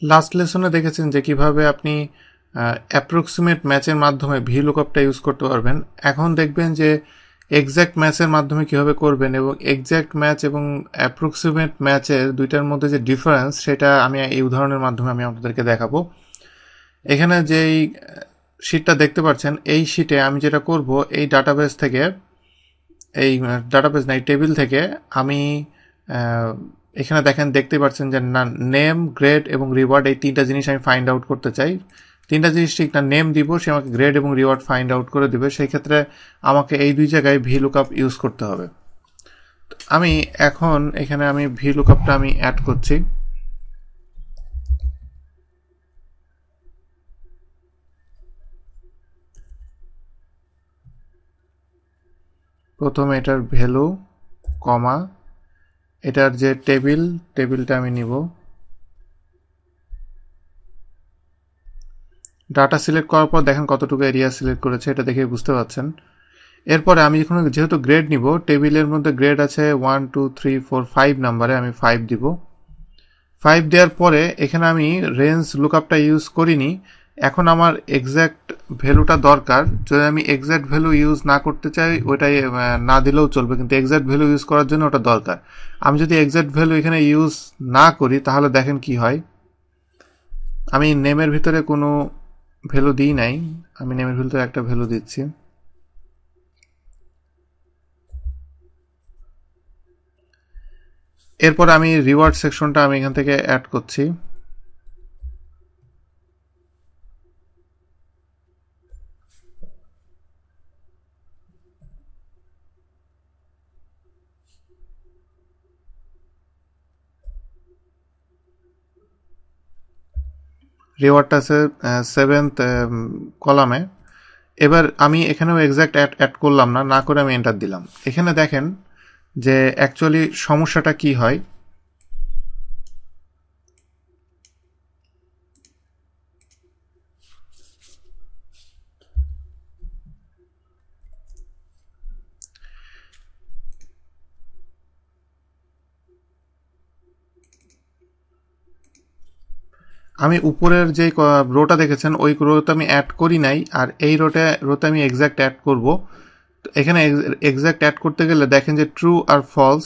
Last লেসনে দেখেছেন যে কিভাবে আপনি অ্যাপ্রক্সিমেট ম্যাচের মাধ্যমে ভিলুকআপটা ইউজ করতে পারবেন। এখন দেখবেন যে এক্স্যাক্ট ম্যাচের মাধ্যমে কিভাবে করবেন এবং এক্স্যাক্ট ম্যাচ এবং অ্যাপ্রক্সিমেট ম্যাচের দুইটার মধ্যে যে ডিফারেন্স সেটা আমি এই উদাহরণের মাধ্যমে আমি আপনাদেরকে দেখাবো। এখানে যেই শিটটা দেখতে পাচ্ছেন, এই শিটে আমি যেটা করব, এই ডাটাবেস থেকে, এই ডাটাবেস না, এই টেবিল থেকে আমি এখানে দেখতে পাচ্ছেন যে নেম, গ্রেড এবং রিওয়ার্ড, এই তিনটা জিনিস আমি ফাইন্ড আউট করতে চাই। তিনটা জিনিস ঠিক না, নেম দিব, সে আমাকে গ্রেড এবং রিওয়ার্ড ফাইন্ড আউট করে দিবে। সেই ক্ষেত্রে আমাকে এই দুই জায়গায় ভিলুকআপ ইউজ করতে হবে। আমি এখন এখানে আমি ভিলুকআপটা আমি অ্যাড করছি। প্রথমে এটার ভ্যালু, কমা, এটার যে টেবিলটা আমি নিব। ডাটা সিলেক্ট করার পর দেখেন কতটুকু এরিয়া সিলেক্ট করেছে, এটা দেখে বুঝতে পারছেন। এরপরে আমি যখন যেহেতু গ্রেড নিব, টেবিলের মধ্যে গ্রেড আছে 1 2 3 4 5 নাম্বারে, আমি 5 দিব। 5 দেওয়ার পরে এখানে আমি রেঞ্জ লুকআপটা ইউজ করিনি। এখন আমার এক্স্যাক্ট ভ্যালুটা দরকার। যদি আমি এক্স্যাক্ট ভ্যালু ইউজ না করতে চাই, ওইটাই না দিলেও চলবে, কিন্তু এক্স্যাক্ট ভ্যালু ইউজ করার জন্য ওটা দরকার। আমি যদি এক্স্যাক্ট ভ্যালু এখানে ইউজ না করি তাহলে দেখেন কি হয়। আমি নেমের ভিতরে কোনো ভ্যালু দিই নাই, আমি নেমের ভিতরে একটা ভ্যালু দিচ্ছি। এরপর আমি রিওয়ার্ড সেকশনটা আমি এখান থেকে অ্যাড করছি। রিওয়ার্ডটা আছে 7th কলামে। এবার আমি এখানেও এক্স্যাক্ট অ্যাড করলাম না করে আমি এন্টার দিলাম। এখানে দেখেন যে অ্যাকচুয়ালি সমস্যাটা কি হয়। আমি উপরের যে রোটা দেখেছেন ওই রোতে আমি অ্যাড করি নাই, আর এই রোতে আমি এক্স্যাক্ট অ্যাড করব। এখানে এক্স্যাক্ট অ্যাড করতে গেলে দেখেন যে ট্রু আর ফলস,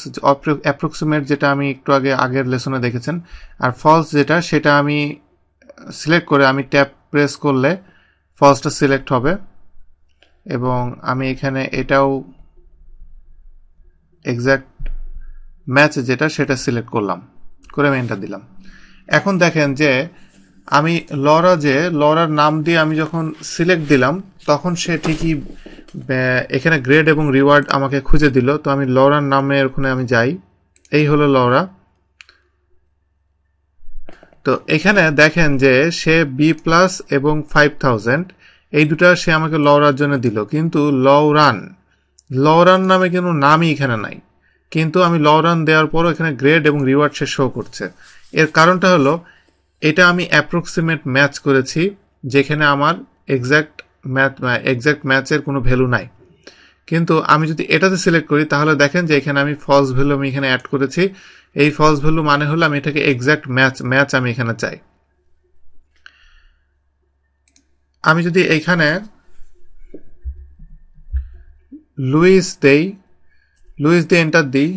অ্যাপ্রক্সিমেট যেটা আমি একটু আগের লেসনে দেখেছেন, আর ফলস যেটা সেটা আমি সিলেক্ট করে আমি ট্যাব প্রেস করলে ফলসটা সিলেক্ট হবে। এবং আমি এখানে এটাও এক্স্যাক্ট ম্যাচ যেটা সেটা সিলেক্ট করলাম, করে আমি এন্টার দিলাম। এখন দেখেন যে আমি লরার নাম দিয়ে আমি যখন সিলেক্ট দিলাম তখন সে ঠিকই এখানে গ্রেড এবং রিওয়ার্ড আমাকে খুঁজে দিল। তো আমি লরার নামে ওখানে আমি যাই, এই হলো লরা। তো এখানে দেখেন যে সে বি প্লাস এবং 5000 এই দুটা সে আমাকে লরার জন্য দিল, কিন্তু লরান নামে কোনো নামই এখানে নাই। কিন্তু আমি লরান দেওয়ার পরও এখানে গ্রেড এবং রিওয়ার্ড সে শো করছে। এর কারণটা হলো এটা আমি অ্যাপ্রক্সিমেট ম্যাচ করেছি, যেখানে আমার এক্স্যাক্ট ম্যাচের কোনো ভ্যালু নাই। কিন্তু আমি যদি এটাতে সিলেক্ট করি তাহলে দেখেন যে এখানে আমি ফলস ভ্যালু আমি এখানে অ্যাড করেছি। এই ফলস ভ্যালু মানে হলো আমি এটাকে এক্স্যাক্ট ম্যাচ আমি এখানে চাই। আমি যদি এইখানে লুইস দিয়ে এন্টার দিই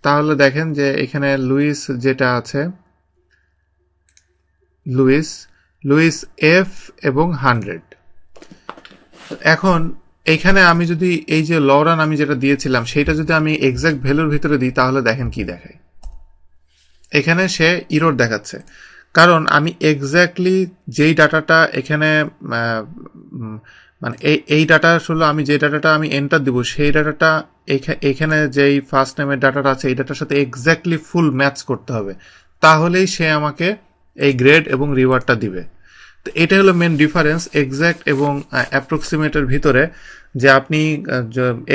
তাহলে দেখেন যে এখানে লুইস যেটা আছে, লুইস এফ এবং 100। এখন এইখানে আমি যদি এই যে লরান আমি যেটা দিয়েছিলাম সেটা যদি আমি এক্স্যাক্ট ভ্যালুর ভিতরে দিই তাহলে দেখেন কি দেখায়। এখানে সে ইরর দেখাচ্ছে, কারণ আমি এক্স্যাক্টলি যেই ডাটাটা এখানে মানে এই ডাটা আসলে আমি যে ডাটাটা আমি এন্টার দিব সেই ডাটাটা এখানে যেই ফার্স্ট নেমের ডাটাটা আছে এই ডাটার সাথে এক্স্যাক্টলি ফুল ম্যাচ করতে হবে, তাহলেই সে আমাকে এই গ্রেড এবং রিওয়ার্ডটা দিবে। তো এটা হলো মেন ডিফারেন্স এক্স্যাক্ট এবং অ্যাপ্রক্সিমেটের ভিতরে, যে আপনি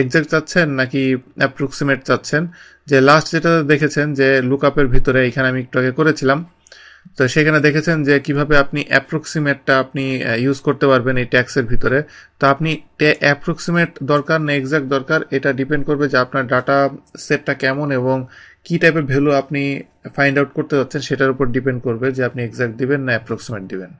এক্স্যাক্ট চাচ্ছেন নাকি অ্যাপ্রক্সিমেট চাচ্ছেন। যে লাস্ট যেটা দেখেছেন যে লুকআপের ভিতরে এখানে আমি একটু আগে করেছিলাম, তো সেখানে দেখেছেন যে কিভাবে আপনি অ্যাপ্রক্সিমেটটা আপনি ইউজ করতে পারবেন এই ট্যাক্সের ভিতরে। তো আপনি অ্যাপ্রক্সিমেট দরকার না এক্স্যাক্ট দরকার, এটা ডিপেন্ড করবে যে আপনার ডাটা সেটটা কেমন এবং কি টাইপের ভ্যালু আপনি ফাইন্ড আউট করতে যাচ্ছেন সেটার উপর ডিপেন্ড করবে যে আপনি এক্সাক্ট দিবেন না অ্যাপ্রক্সিমেট দিবেন।